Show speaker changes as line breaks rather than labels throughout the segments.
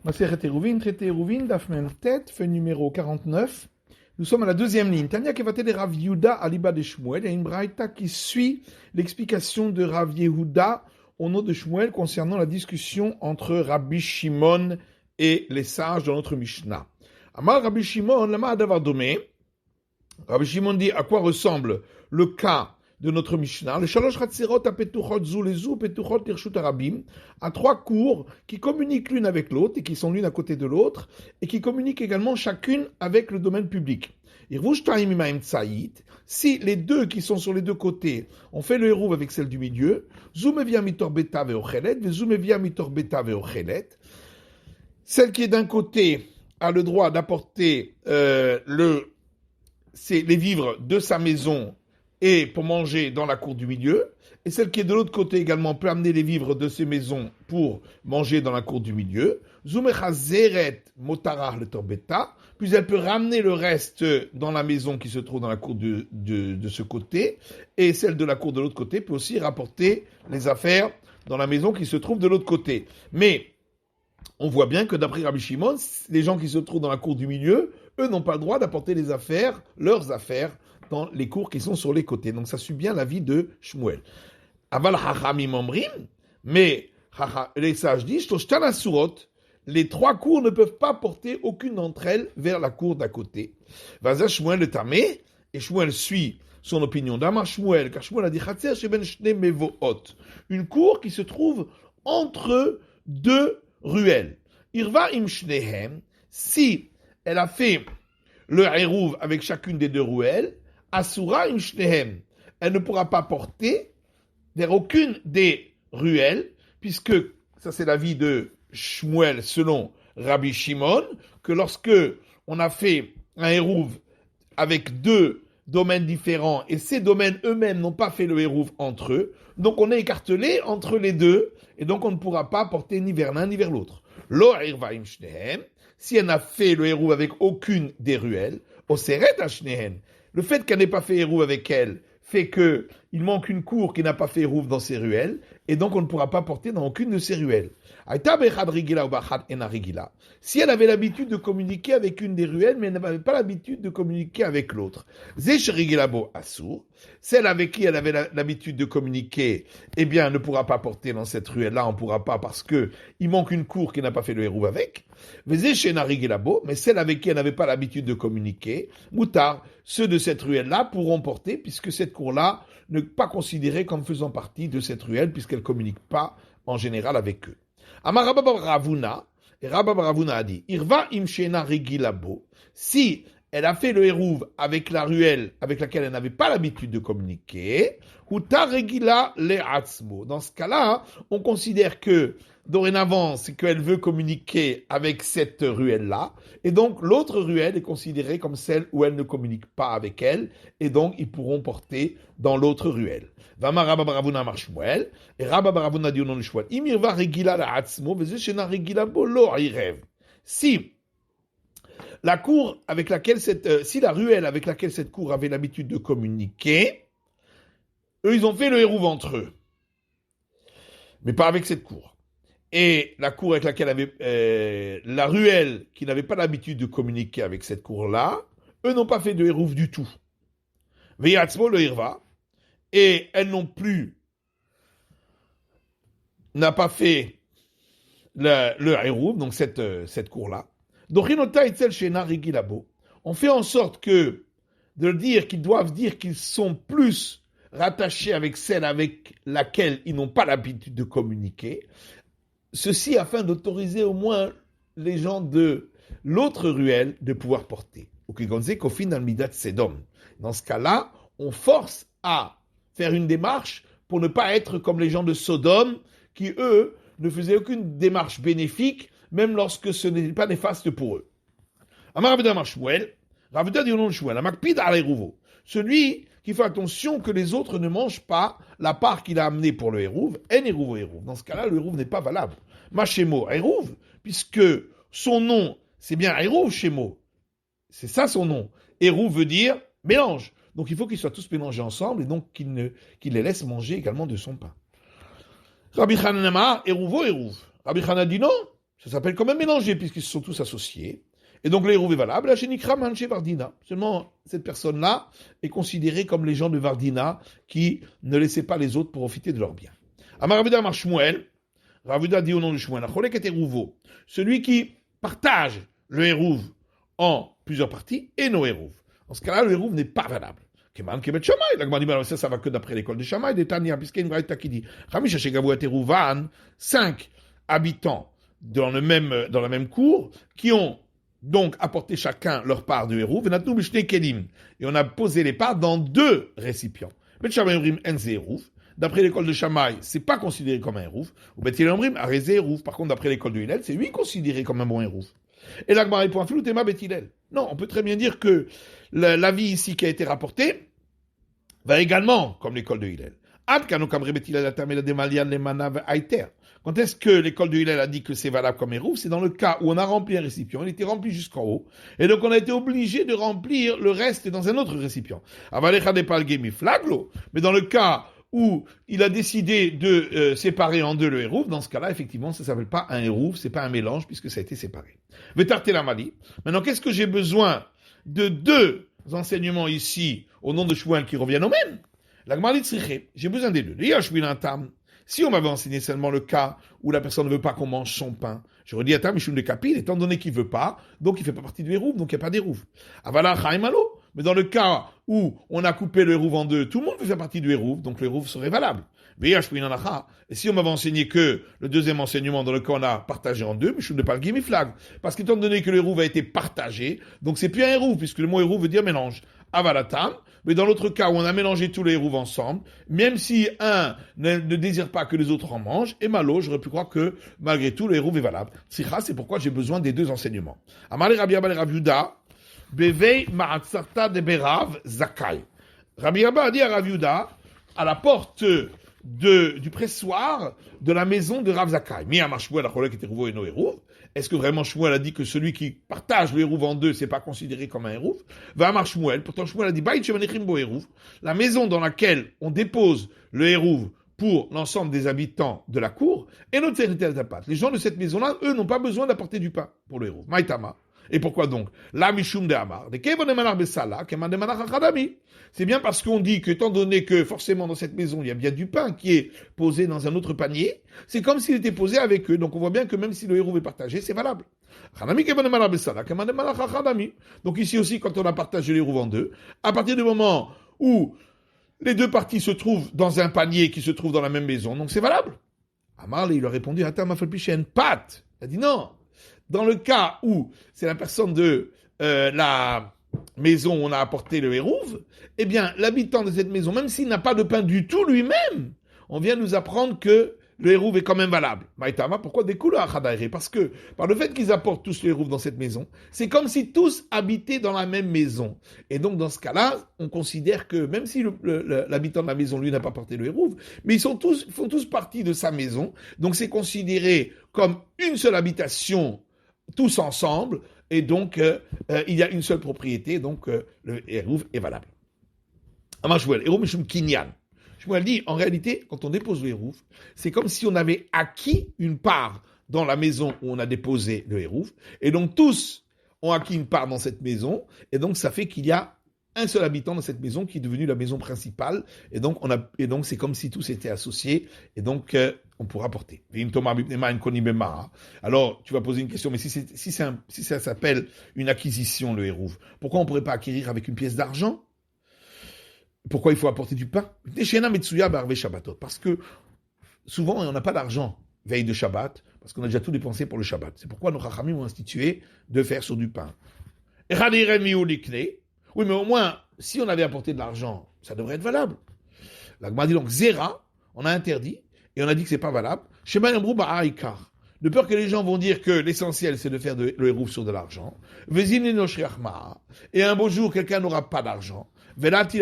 Masechet Eruvin, traité Eruvin, Daf Mem Tet, feuille numéro 49. Nous sommes à la deuxième ligne. Tania Kevaté de Rav Yehuda Aliba de Shmuel. Il y a une braïta qui suit l'explication de Rav Yehuda au nom de Shmuel concernant la discussion entre Rabbi Shimon et les sages dans notre Mishnah. Amar Rabbi Shimon, lama adavar domé. Rabbi Shimon dit à quoi ressemble le cas de notre Mishnah. Le Shalosh Chatzirot a Petuchot Zulezu, Petuchot Tirshut Arabim, à trois cours qui communiquent l'une avec l'autre et qui sont l'une à côté de l'autre et qui communiquent également chacune avec le domaine public. Si les deux qui sont sur les deux côtés ont fait le hérouv avec celle du milieu, Zoumevia Mitor Beta Veochelet, Zoumevia Mitor Beta Veochelet, celle qui est d'un côté a le droit d'apporter les vivres de sa maison et pour manger dans la cour du milieu, et celle qui est de l'autre côté également peut amener les vivres de ses maisons pour manger dans la cour du milieu. Zumecha zeret motarah le torbeta, puis elle peut ramener le reste dans la maison qui se trouve dans la cour de ce côté, et celle de la cour de l'autre côté peut aussi rapporter les affaires dans la maison qui se trouve de l'autre côté. Mais on voit bien que d'après Rabbi Shimon, les gens qui se trouvent dans la cour du milieu, eux n'ont pas le droit d'apporter leurs affaires, dans les cours qui sont sur les côtés. Donc ça suit bien l'avis de Shmuel. Aval hachamim omrim, mais les sages disent, les trois cours ne peuvent pas porter aucune d'entre elles vers la cour d'à côté. Vaza Shmuel le tamé, et Shmuel suit son opinion. Dama Shmuel, car Shmuel a dit, une cour qui se trouve entre deux ruelles. Irva im shnehem, si elle a fait le hérouv avec chacune des deux ruelles, Asura im shnehem, elle ne pourra pas porter vers aucune des ruelles, puisque ça c'est l'avis de Shmuel selon Rabbi Shimon, que lorsque on a fait un hérouv avec deux domaines différents et ces domaines eux-mêmes n'ont pas fait le hérouv entre eux, donc on est écartelé entre les deux et donc on ne pourra pas porter ni vers l'un ni vers l'autre. Lo irva im shnehem, si elle n'a fait le hérouv avec aucune des ruelles, oseret ashnehem, le fait qu'elle n'ait pas fait hérouv avec elle fait qu'il manque une cour qui n'a pas fait hérouv dans ses ruelles, et donc on ne pourra pas porter dans aucune de ses ruelles. Si elle avait l'habitude de communiquer avec une des ruelles, mais elle n'avait pas l'habitude de communiquer avec l'autre. Celle avec qui elle avait l'habitude de communiquer, eh bien, ne pourra pas porter dans cette ruelle-là, on ne pourra pas parce que il manque une cour qui n'a pas fait le hérouv avec. Mais celle avec qui elle n'avait pas l'habitude de communiquer, moutard, ceux de cette ruelle-là pourront porter, puisque cette cour-là n'est pas considérée comme faisant partie de cette ruelle, puisqu'elle ne communique pas en général avec eux. Amar Rabba bar Ravuna, et Rabba bar Ravuna a dit, Irva imshena regilabo, si elle a fait le hérouv avec la ruelle avec laquelle elle n'avait pas l'habitude de communiquer, huta regila le'atzmo. Dans ce cas-là, on considère que dorénavant, c'est qu'elle veut communiquer avec cette ruelle-là, et donc l'autre ruelle est considérée comme celle où elle ne communique pas avec elle, et donc ils pourront porter dans l'autre ruelle. Vama Rabba bar Ravuna mar Shmuel, et Rabba bar Ravuna dit au nom de Shmuel, imirva regila le'atzmo, veze shena regila bo lo irev. Si la cour avec laquelle si la ruelle avec laquelle cette cour avait l'habitude de communiquer, eux ils ont fait le hérouv entre eux, mais pas avec cette cour. Et la cour avec laquelle avait la ruelle qui n'avait pas l'habitude de communiquer avec cette cour-là, eux n'ont pas fait de hérouv du tout. Veyatzmo le irva, et elle non plus n'a pas fait le hérouv, donc cette cour-là. On fait en sorte que de dire qu'ils doivent dire qu'ils sont plus rattachés avec celle avec laquelle ils n'ont pas l'habitude de communiquer. Ceci afin d'autoriser au moins les gens de l'autre ruelle de pouvoir porter. Dans ce cas-là, on force à faire une démarche pour ne pas être comme les gens de Sodome qui, eux, ne faisaient aucune démarche bénéfique, même lorsque ce n'était pas néfaste pour eux. Amar Rabbi Damar Shmuel, Rabbi dit au nom de Shmuel, Amakpid al-Hérouvo, celui qui fait attention que les autres ne mangent pas la part qu'il a amenée pour le hérouv, en hérouvo hérouv. Dans ce cas-là, le hérouv n'est pas valable. Machemo hérouv, puisque son nom, c'est bien hérouv shemo. C'est ça son nom. Hérouv veut dire mélange. Donc il faut qu'ils soient tous mélangés ensemble et donc qu'il les laisse manger également de son pain. Rabbi Chanan Amar, hérouvo hérouv. Rabbi Chanan dit non, Ça s'appelle quand même mélanger puisqu'ils se sont tous associés. Et donc le hérouv est valable. La Shenikra Manche Vardina. Seulement, cette personne-là est considérée comme les gens de Vardina qui ne laissaient pas les autres profiter de leurs biens. Amar Ravuda Amar Shmuel. Ravuda dit au nom de Shmuel, celui qui partage le hérouv en plusieurs parties et nos hérouv. Dans ce cas-là, le hérouv n'est pas valable. Keman Kebet Shamaï. La Gemara dit, ça va que d'après l'école de Shamaï, des Tania, puisqu'il y a une braïta qui dit, Ramisha Shegavu Aterouvan, 5 habitants dans la même cour, qui ont donc apporté chacun leur part de hérouv, et on a posé les parts dans 2 récipients. Bet Shamaï Omrim Enze hérouv. D'après l'école de Shamaï, c'est pas considéré comme un hérouv. Ou Bet Hillel Omrim Areze hérouv. Par contre, d'après l'école de Hillel, c'est lui considéré comme un bon hérouv. Et la Gemara répond, Filou Tema Bet Hillel. Non, on peut très bien dire que l'avis ici qui a été rapporté va également comme l'école de Hillel. Quand est-ce que l'école de Hillel a dit que c'est valable comme hérouv? C'est dans le cas où on a rempli un récipient, il était rempli jusqu'en haut, et donc on a été obligé de remplir le reste dans un autre récipient. Mais dans le cas où il a décidé de séparer en 2 le hérouv, dans ce cas-là, effectivement, ça ne s'appelle pas un hérouv, c'est pas un mélange, puisque ça a été séparé. Maintenant, qu'est-ce que j'ai besoin de 2 enseignements ici, au nom de Shmuel, qui reviennent au même? La Gemara dit, j'ai besoin des 2. Si on m'avait enseigné seulement le cas où la personne ne veut pas qu'on mange son pain, j'aurais dit, attends, Mishum de Kapil, étant donné qu'il ne veut pas, donc il ne fait pas partie du hérouv, donc il n'y a pas d'hérouv. Avala Chaimalo. Mais dans le cas où on a coupé le hérouv en 2, tout le monde veut faire partie du hérouv, donc le hérouv serait valable. Et si on m'avait enseigné que le deuxième enseignement dans le cas où on a partagé en 2, Mishum de Palgimi Flag. Parce qu'étant donné que le hérouv a été partagé, donc c'est plus un hérouv, puisque le mot hérouv veut dire mélange. Avalatam. Mais dans l'autre cas où on a mélangé tous les hérouv ensemble, même si un ne désire pas que les autres en mangent, et malo, j'aurais pu croire que malgré tout le hérouv est valable. C'est pourquoi j'ai besoin des 2 enseignements. Amale Rabbi Abba le Rav Yuda, Bevei Ma'atzarta de Berav Zakai. Rabbi Abba a dit à Rav Yuda, à la porte du pressoir de la maison de Rav Zakai. Mi Amar Shmuel Acholek et Hérouv et no hérouv. Est-ce que vraiment Shmuel a dit que celui qui partage le hérouv en 2, c'est pas considéré comme un hérouv? Va Amar Shmuel. Pourtant Shmuel a dit Bait Shemanechim bo hérouv. La maison dans laquelle on dépose le hérouv pour l'ensemble des habitants de la cour, et notre territoire d'apat. Les gens de cette maison-là, eux, n'ont pas besoin d'apporter du pain pour le hérouv. Maïtama. Et pourquoi donc? La Mishum de Amar. De Kevon Emanar Besala, Keman Emanar Achadami. C'est bien parce qu'on dit que, étant donné que forcément dans cette maison, il y a bien du pain qui est posé dans un autre panier, c'est comme s'il était posé avec eux. Donc on voit bien que même si le hérouv est partagé, c'est valable. Donc ici aussi, quand on a partagé le hérouv en 2, à partir du moment où les 2 parties se trouvent dans un panier qui se trouve dans la même maison, donc c'est valable. Amar, il a répondu, Attends, ma pat. Il a dit non. Dans le cas où c'est la personne de la maison où on a apporté le hérouv, eh bien, l'habitant de cette maison, même s'il n'a pas de pain du tout lui-même, on vient nous apprendre que le hérouv est quand même valable. Maïtama, pourquoi des couleurs à Parce que, par le fait qu'ils apportent tous le hérouv dans cette maison, c'est comme si tous habitaient dans la même maison. Et donc, dans ce cas-là, on considère que, même si l'habitant de la maison, lui, n'a pas porté le hérouv, mais ils font tous partie de sa maison. Donc, c'est considéré comme une seule habitation, tous ensemble, et donc, il y a une seule propriété, donc, le hérouv est valable. Amar Shmuel, hérouv mishum kinyan. Shmuel dit, en réalité, quand on dépose le hérouv, c'est comme si on avait acquis une part dans la maison où on a déposé le hérouv, et donc tous ont acquis une part dans cette maison, et donc ça fait qu'il y a un seul habitant dans cette maison qui est devenu la maison principale, et donc c'est comme si tous étaient associés, et donc on pourra porter. Alors tu vas poser une question, mais si ça s'appelle une acquisition, le hérouv, pourquoi on ne pourrait pas acquérir avec une pièce d'argent? Pourquoi il faut apporter du pain? Parce que souvent, on n'a pas d'argent veille de Shabbat, parce qu'on a déjà tout dépensé pour le Shabbat. C'est pourquoi nos Chachamim ont institué de faire sur du pain. Oui, mais au moins, si on avait apporté de l'argent, ça devrait être valable. La Gemara dit donc, Zera, on a interdit, et on a dit que c'est pas valable. De peur que les gens vont dire que l'essentiel, c'est de faire le hérouv sur de l'argent. Et un beau jour, quelqu'un n'aura pas d'argent. Et donc, il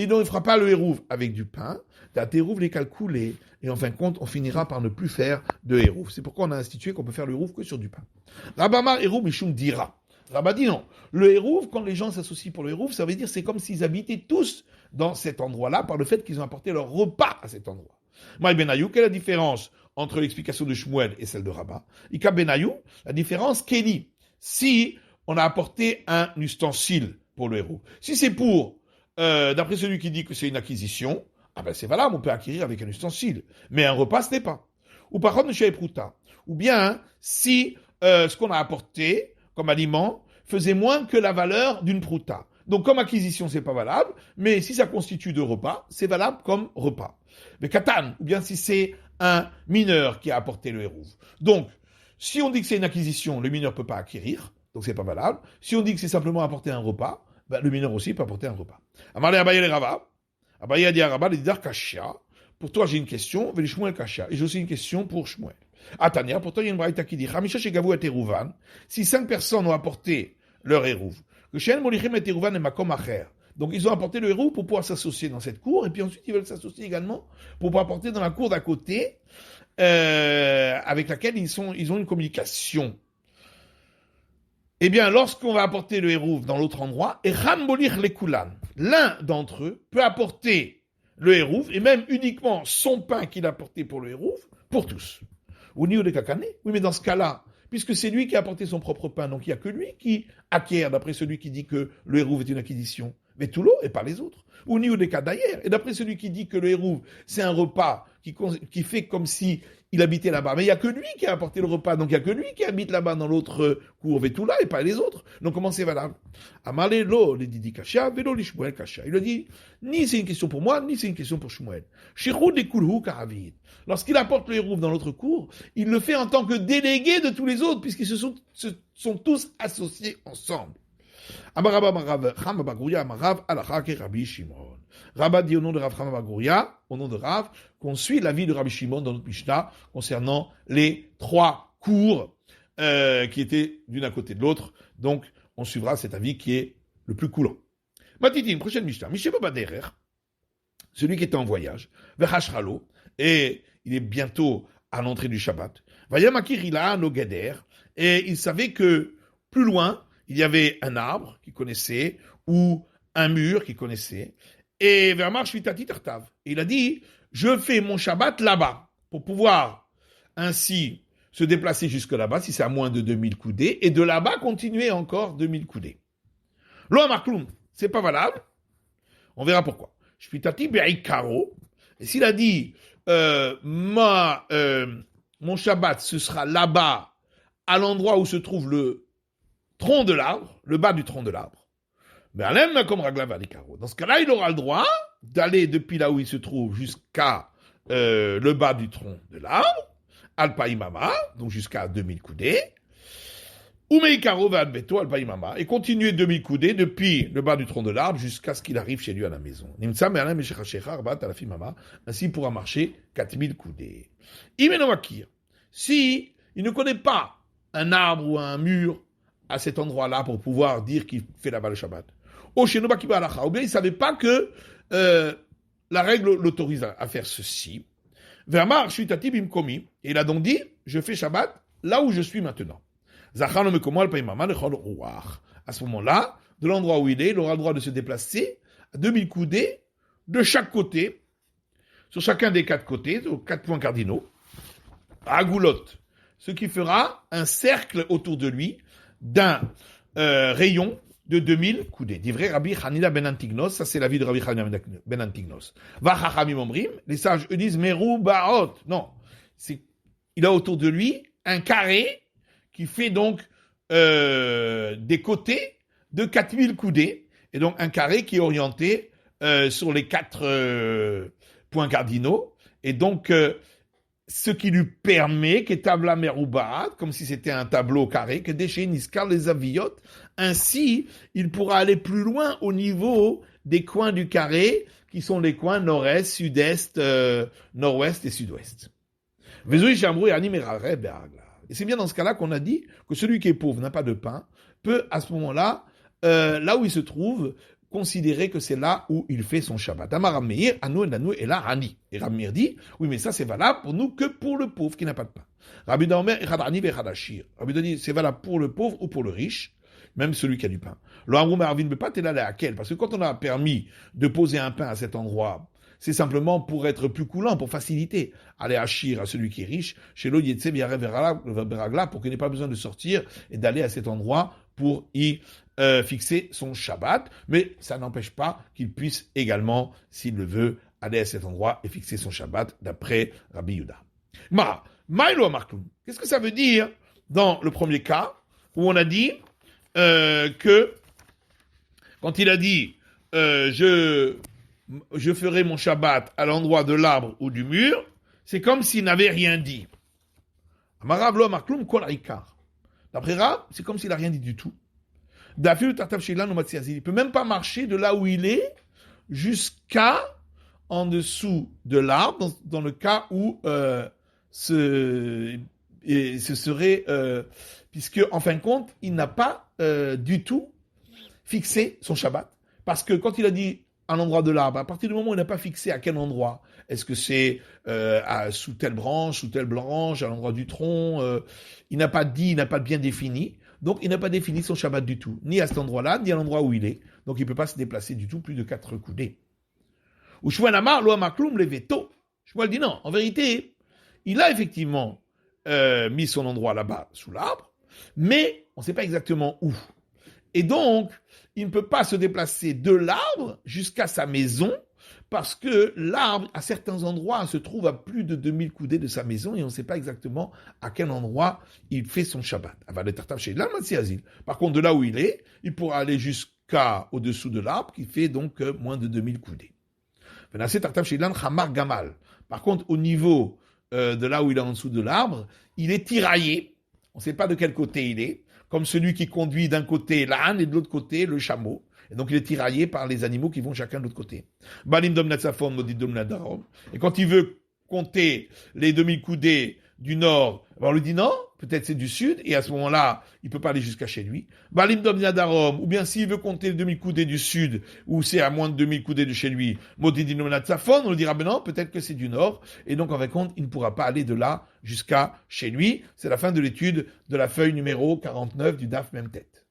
ne fera pas le hérouv avec du pain. Les calculer. Et en fin de compte, on finira par ne plus faire de hérouv. C'est pourquoi on a institué qu'on peut faire le hérouv que sur du pain. Rabamar hérouv mishum dira. Rabba dit non. Le hérouv, quand les gens s'associent pour le hérouv, ça veut dire c'est comme s'ils habitaient tous dans cet endroit-là par le fait qu'ils ont apporté leur repas à cet endroit. Maï Benayou, quelle est la différence entre l'explication de Shmuel et celle de Rabat. Ika Benayou, la différence, Kéli, si on a apporté un ustensile pour le héros. Si c'est pour, d'après celui qui dit que c'est une acquisition, ah ben c'est valable, on peut acquérir avec un ustensile. Mais un repas, ce n'est pas. Ou par contre, chez Prouta. Ou bien, si ce qu'on a apporté comme aliment faisait moins que la valeur d'une prouta. Donc, comme acquisition, c'est pas valable, mais si ça constitue deux repas, c'est valable comme repas. Mais katan, ou bien si c'est un mineur qui a apporté le hérouv. Donc, si on dit que c'est une acquisition, le mineur peut pas acquérir, donc c'est pas valable. Si on dit que c'est simplement apporter un repas, ben, le mineur aussi peut apporter un repas. Amaré Abaye le Rava. Abaye a dit à Rava, il dit Kashia. Pour toi, j'ai une question, Veli Shmuel Kashia. Et j'ai aussi une question pour Shmuel. Atania, pourtant il y a une braïta qui dit Hamisha Shegavu et Terouvan, si 5 personnes ont apporté leur hérouv, que Shen Molichim et Terouvan et Makom Acher, donc ils ont apporté le hérouv pour pouvoir s'associer dans cette cour, et puis ensuite ils veulent s'associer également pour pouvoir apporter dans la cour d'à côté, avec laquelle ils ont une communication. Eh bien, lorsqu'on va apporter le hérouv dans l'autre endroit, et Ram Molich Lekulan, l'un d'entre eux peut apporter le hérouv, et même uniquement son pain qu'il a apporté pour le hérouv, pour tous. Ou ni de kakane. Oui, mais dans ce cas-là, puisque c'est lui qui a apporté son propre pain, donc il n'y a que lui qui acquiert, d'après celui qui dit que le hérouv est une acquisition. Mais tout l'eau et pas les autres. Ou ni des cas d'ailleurs. Et d'après celui qui dit que le hérouv, c'est un repas qui fait comme si il habitait là-bas. Mais il n'y a que lui qui a apporté le repas, donc il n'y a que lui qui habite là-bas dans l'autre cour, et tout là, et pas les autres. Donc comment c'est valable? Amale lo, le didi kasha, velo li Shmuel kasha. Il a dit, ni c'est une question pour moi, ni c'est une question pour Shmuel. Shirou de kulhu karavid. Lorsqu'il apporte le hérouv dans l'autre cour, il le fait en tant que délégué de tous les autres, puisqu'ils se sont tous associés ensemble. Rabat dit au nom de Rav Chama Bagouria, au nom de Rav, qu'on suit l'avis de Rabbi Shimon dans notre Mishnah concernant les 3 cours qui étaient d'une à côté de l'autre. Donc, on suivra cet avis qui est le plus coulant. Matiti, une prochaine Mishnah. Mishnah Baderer, celui qui était en voyage, vers Hashralo, et il est bientôt à l'entrée du Shabbat. Vayamakirila no Geder, et il savait que plus loin, il y avait un arbre qu'il connaissait, ou un mur qu'il connaissait, et Vermar Shvitati Tartav. Il a dit, je fais mon Shabbat là-bas, pour pouvoir ainsi se déplacer jusque là-bas, si c'est à moins de 2000 coudées, et de là-bas continuer encore 2000 coudées. Lo Amarkloum, c'est pas valable. On verra pourquoi. Shvitati Be'ikaro. Et s'il a dit, mon Shabbat, ce sera là-bas, à l'endroit où se trouve le tronc de l'arbre, le bas du tronc de l'arbre. Mais Alem comme Raglav Alikaro. Dans ce cas-là, il aura le droit d'aller depuis là où il se trouve jusqu'à le bas du tronc de l'arbre, Alpaïmama, donc jusqu'à 2000 coudées, ou Meikaro va Albeto, Alpaïmama, et continuer 2000 coudées depuis le bas du tronc de l'arbre jusqu'à ce qu'il arrive chez lui à la maison. Nimsa Me'alem Meshechachechar, Arbat Alafimama, ainsi il pourra marcher 4000 coudées. Imenomakir, si il ne connaît pas un arbre ou un mur à cet endroit-là pour pouvoir dire qu'il fait là-bas le Shabbat. Ou bien il ne savait pas que la règle l'autorise à faire ceci. Vermar Shvitati Bimkomi. Et il a donc dit, je fais Shabbat là où je suis maintenant. À ce moment-là, de l'endroit où il aura le droit de se déplacer à 2000 coudées de chaque côté, sur chacun des 4 côtés, aux 4 points cardinaux, à Goulot, ce qui fera un cercle autour de lui d'un rayon de 2000 coudées. Divrei Rabbi Hanina ben Antignos, ça c'est l'avis de Rabbi Hanina ben Antignos. Vachachamim omrim, les sages eux disent Meru Baot. Non, il a autour de lui un carré qui fait donc des côtés de 4000 coudées, et donc un carré qui est orienté sur les 4 points cardinaux, et donc ce qui lui permet que tabla meroubaat, comme si c'était un tableau carré, que déchet niskar les aviotes, ainsi il pourra aller plus loin au niveau des coins du carré, qui sont les coins nord-est, sud-est, nord-ouest et sud-ouest. Et c'est bien dans ce cas-là qu'on a dit que celui qui est pauvre n'a pas de pain, peut à ce moment-là, là où il se trouve, considérer que c'est là où il fait son Shabbat. Amar Meir, Anou et là Hani. Et Rabbi Meir dit, oui, mais ça c'est valable pour nous que pour le pauvre qui n'a pas de pain. Rabbi Daomer, Echad Hani ve'Echad Rabbi dit, c'est valable pour le pauvre ou pour le riche, même celui qui a du pain. Lo Amrou Marvin, mais pas t'es là à quel, parce que quand on a permis de poser un pain à cet endroit, c'est simplement pour être plus coulant, pour faciliter. Aller achir à celui qui est riche, chez l'Oyetse Beragla, pour qu'il n'ait pas besoin de sortir et d'aller à cet endroit pour y fixer son Shabbat. Mais ça n'empêche pas qu'il puisse également, s'il le veut, aller à cet endroit et fixer son Shabbat d'après Rabbi Yehuda. Qu'est-ce que ça veut dire dans le premier cas où on a dit que quand il a dit je ferai mon Shabbat à l'endroit de l'arbre ou du mur, c'est comme s'il n'avait rien dit. D'après Rav, c'est comme s'il n'a rien dit du tout. Il ne peut même pas marcher de là où il est jusqu'à en dessous de l'arbre, dans le cas où ce serait, puisque en fin de compte, il n'a pas du tout fixé son Shabbat. Parce que quand il a dit à l'endroit de l'arbre, à partir du moment où il n'a pas fixé à quel endroit, est-ce que c'est sous telle branche, à l'endroit du tronc, il n'a pas dit, il n'a pas bien défini. Donc, il n'a pas défini son Shabbat du tout, ni à cet endroit-là, ni à l'endroit où il est. Donc, il ne peut pas se déplacer du tout plus de 4 coudées. Ou Shmuel Amar, lo amakloum le veto. Shmuel dit non, en vérité, il a effectivement mis son endroit là-bas, sous l'arbre, mais on ne sait pas exactement où. Et donc, il ne peut pas se déplacer de l'arbre jusqu'à sa maison, parce que l'arbre, à certains endroits, se trouve à plus de 2000 coudées de sa maison, et on ne sait pas exactement à quel endroit il fait son Shabbat. Par contre, de là où il est, il pourra aller jusqu'au-dessous de l'arbre, qui fait donc moins de 2000 coudées. Par contre, au niveau de là où il est en dessous de l'arbre, il est tiraillé. On ne sait pas de quel côté il est, comme celui qui conduit d'un côté l'âne et de l'autre côté le chameau. Et donc il est tiraillé par les animaux qui vont chacun de l'autre côté. Et quand il veut compter les 2000 coudées du nord, on lui dit non, peut-être c'est du sud, et à ce moment-là, il ne peut pas aller jusqu'à chez lui. Ou bien s'il veut compter les 2000 coudées du sud, ou c'est à moins de 2000 coudées de chez lui, on lui dira, ben non, peut-être que c'est du nord, et donc en fin de compte, il ne pourra pas aller de là jusqu'à chez lui. C'est la fin de l'étude de la feuille numéro 49 du DAF même tête.